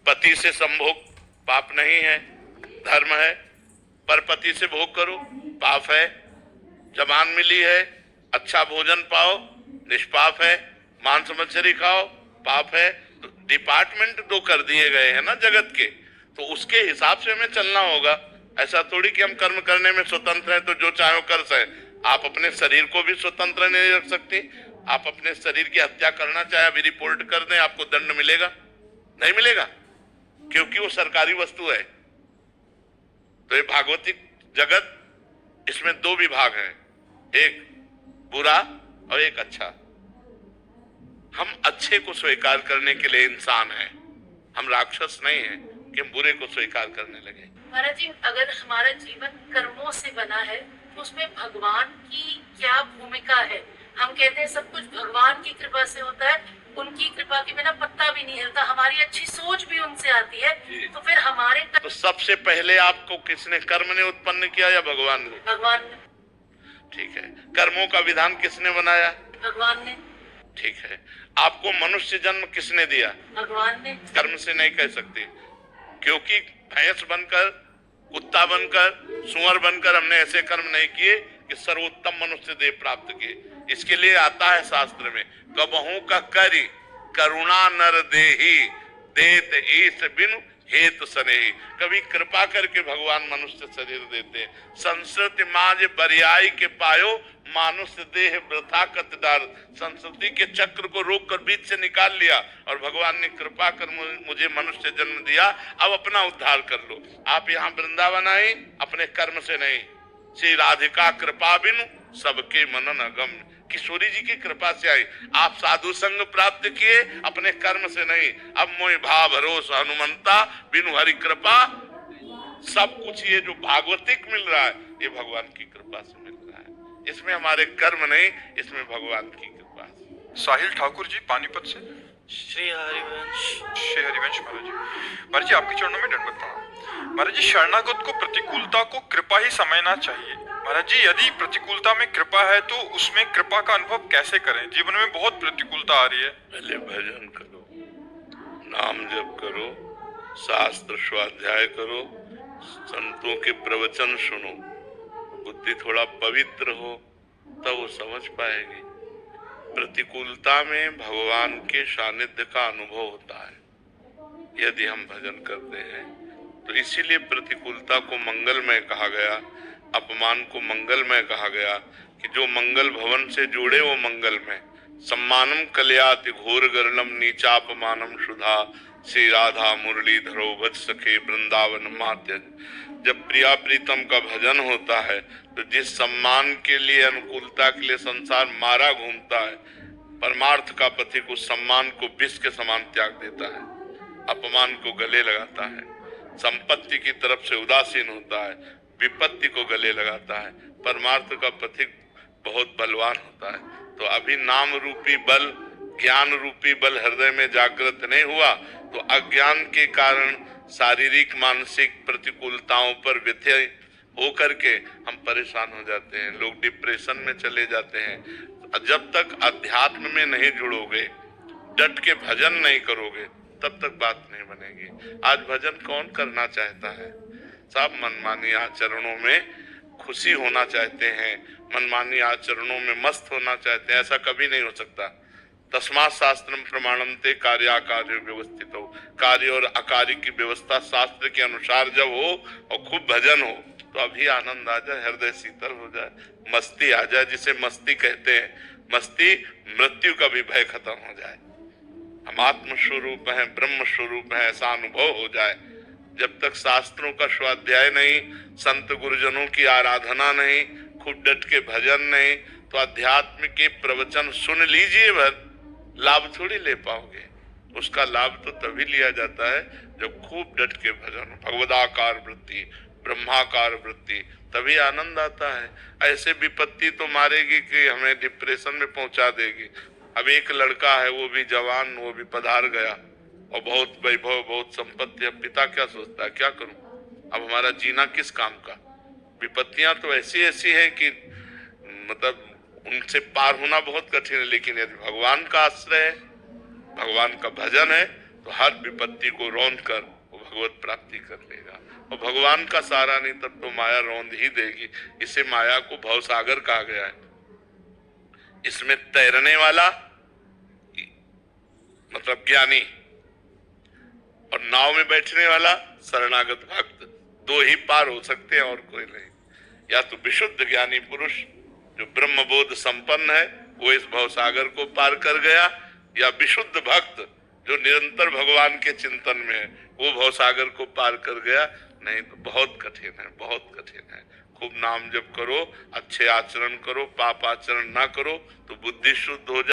पति से संभोग पाप नहीं है, धर्म है। पर पति से भोग करो, पाप है। जबान मिली है, अच्छा भोजन पाओ, निष्पाप है। मांस मछली खाओ, पाप है। तो डिपार्टमेंट दो कर दिए गए हैं ना जगत के, तो उसके हिसाब से हमें चलना होगा। ऐसा थोड़ी कि हम कर्म करने में स्वतंत्र हैं तो जो चाहो कर सके। आप अपने शरीर को भी स्वतंत्र नहीं रख सकते। आप अपने शरीर की हत्या करना चाहे अभी रिपोर्ट कर दें, आपको दंड मिलेगा? नहीं मिलेगा, क्योंकि वो सरकारी वस्तु है। तो ये भागवतिक जगत, इसमें दो विभाग हैं, एक बुरा और एक अच्छा। हम अच्छे को स्वीकार करने के लिए इंसान हैं, हम राक्षस नहीं हैं कि हम बुरे को स्वीकार करने लगे। महाराज जी, अगर हमारा जीवन कर्मों से बना है तो उसमें भगवान की क्या भूमिका है? हम कहते हैं सब कुछ भगवान की कृपा से होता है, उनकी कृपा के बिना पत्ता भी नहीं हिलता, हमारी अच्छी सोच भी उनसे आती है। तो फिर हमारे तो सबसे पहले आपको किसने, कर्म ने उत्पन्न किया या भगवान ने? भगवान ने। ठीक है। कर्मों का विधान किसने बनाया? भगवान ने। ठीक है। आपको मनुष्य जन्म किसने दिया? भगवान ने। कर्म से नहीं कह सकते, क्योंकि भैंस बनकर, कुत्ता बनकर, सुअर बनकर हमने ऐसे कर्म नहीं किए कि सर्वोत्तम मनुष्य देह प्राप्त किए। इसके लिए आता है शास्त्र में, कबहू का करी करुणा नर देही देत ईश बिनु हेतु सनेही। कभी कृपा करके भगवान मनुष्य शरीर देते। संस्कृति माज बरियाई के पायो मानुष देह वृथा कतदार। संस्कृति के चक्र को रोक कर बीच से निकाल लिया और भगवान ने कृपा कर मुझे मनुष्य जन्म दिया, अब अपना उद्धार कर लो। आप यहाँ वृंदावन आए अपने कर्म से नहीं, श्री राधिका कृपा बिनु सबके मनन अगम। किशोरी जी की कृपा से आई। आप साधु संग प्राप्त किए अपने कर्म से नहीं। अब मोह भाव भरोसा हनुमंता बिनु हरि कृपा। सब कुछ ये जो भागवतिक मिल रहा है ये भगवान की कृपा से मिल रहा है। इसमें हमारे कर्म नहीं, इसमें भगवान की कृपा। साहिल ठाकुर जी पानीपत से। श्री हरिवंश। श्री हरिवंश महाराज जी। महाराज जी आपके चरणों में दंडवत प्रणाम। महाराज जी, शरणागत को प्रतिकूलता को कृपा ही समझना चाहिए। महाराज जी, यदि प्रतिकूलता में कृपा है तो उसमें कृपा का अनुभव कैसे करें? जीवन में बहुत प्रतिकूलता आ रही है। पहले भजन करो, नाम जप करो, शास्त्र स्वाध्याय करो, संतों के प्रवचन सुनो, बुद्धि थोड़ा पवित्र हो तब वो समझ पाएगी। प्रतिकूलता में भगवान के सानिध्य का अनुभव होता है यदि हम भजन करते हैं। तो इसीलिए प्रतिकूलता को मंगलमय कहा गया, अपमान को मंगलमय कहा गया कि जो मंगल भवन से जुड़े वो मंगलमय। सम्मानम कल्याति घोर गरलम नीचापमानम सुधा। श्री राधा मुरली धरो भज सखे वृंदावन मात्य। जब प्रिया प्रीतम का भजन होता है तो जिस सम्मान के लिए, अनुकूलता के लिए संसार मारा घूमता है, परमार्थ का पथिक उस सम्मान को विष के समान त्याग देता है, अपमान को गले लगाता है, संपत्ति की तरफ से उदासीन होता है, विपत्ति को गले लगाता है। परमार्थ का पथिक बहुत बलवान होता है। तो अभी नाम रूपी बल, ज्ञान रूपी बल हृदय में जागृत नहीं हुआ तो अज्ञान के कारण शारीरिक मानसिक प्रतिकूलताओं पर व्यथय होकर के हम परेशान हो जाते हैं। लोग डिप्रेशन में चले जाते हैं। जब तक अध्यात्म में नहीं जुड़ोगे, डट के भजन नहीं करोगे, तब तक बात नहीं बनेगी। आज भजन कौन करना चाहता है? सब मनमानी आचरणों में खुशी होना चाहते हैं, मनमानी आचरणों में मस्त होना चाहते हैं। ऐसा कभी नहीं हो सकता। तस्मात् शास्त्रम प्रमाणन्ते कार्याकार्य व्यवस्थित हो। कार्य और अकार्य की व्यवस्था शास्त्र के अनुसार जब हो और खूब भजन हो तो अभी आनंद आ जाए, हृदय शीतल हो जाए, मस्ती आ जाए, जिसे मस्ती कहते हैं। मस्ती, मृत्यु का भी भय खत्म हो जाए। हम आत्म स्वरूप हैं, ब्रह्म स्वरूप हैं, ऐसा अनुभव हो जाए। जब तक शास्त्रों का स्वाध्याय नहीं, संत गुरुजनों की आराधना नहीं, खूब डट के भजन नहीं, तो अध्यात्म के प्रवचन सुन लीजिए भर, लाभ थोड़ी ले पाओगे। उसका लाभ तो तभी लिया जाता है जब खूब डट के भजन, भगवदाकार वृत्ति, ब्रह्माकार वृत्ति, तभी आनंद आता है। ऐसे विपत्ति तो मारेगी कि हमें डिप्रेशन में पहुंचा देगी। अब एक लड़का है, वो भी जवान, वो भी पधार गया और बहुत वैभव, बहुत संपत्ति। अब पिता क्या सोचता है, क्या करूं, अब हमारा जीना किस काम का? विपत्तियां तो ऐसी ऐसी है कि मतलब उनसे पार होना बहुत कठिन है। लेकिन यदि भगवान का आश्रय है, भगवान का भजन है, तो हर विपत्ति को रौंद कर वो भगवत प्राप्ति कर लेगा। और भगवान का सहारा नहीं तब तो माया रौंद ही देगी। इसे माया को भवसागर कहा गया है। इसमें तैरने वाला मतलब ज्ञानी और नाव में बैठने वाला शरणागत भक्त, दो ही पार हो सकते हैं और कोई नहीं। या तो विशुद्ध ज्ञानी पुरुष जो ब्रह्मबोध संपन्न है वो इस भवसागर को पार कर गया, या विशुद्ध भक्त जो निरंतर भगवान के चिंतन में है वो भवसागर को पार कर गया। नहीं तो बहुत कठिन है, बहुत कठिन है। खूब नाम जप करो, अच्छे आचरण करो, पाप आचरण ना करो तो बुद्धि शुद्ध हो जाए।